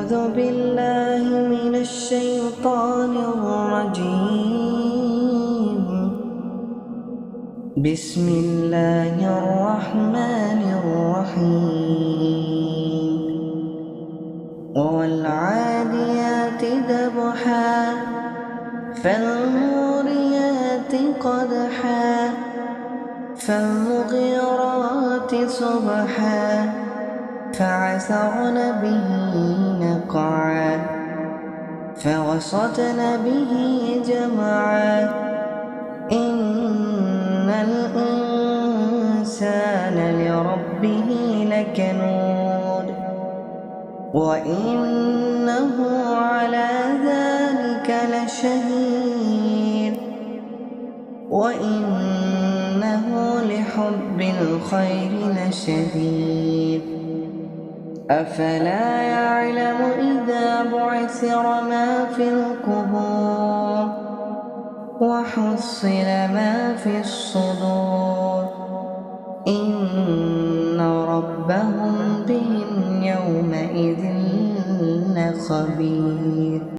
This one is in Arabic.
أعوذ بالله من الشيطان الرجيم. بسم الله الرحمن الرحيم. والعاديات ضبحا فالموريات قدحا فالمغيرات صبحا فعثرن به نقعا فوسطن به جمعا إن الإنسان لربه لكنود وإنه على ذلك لشهيد وإنه لحب الخير لشديد أفلا يعلم إذا بعثر ما في القبور وحصل ما في الصدور إن ربهم بهم يومئذ لخبير.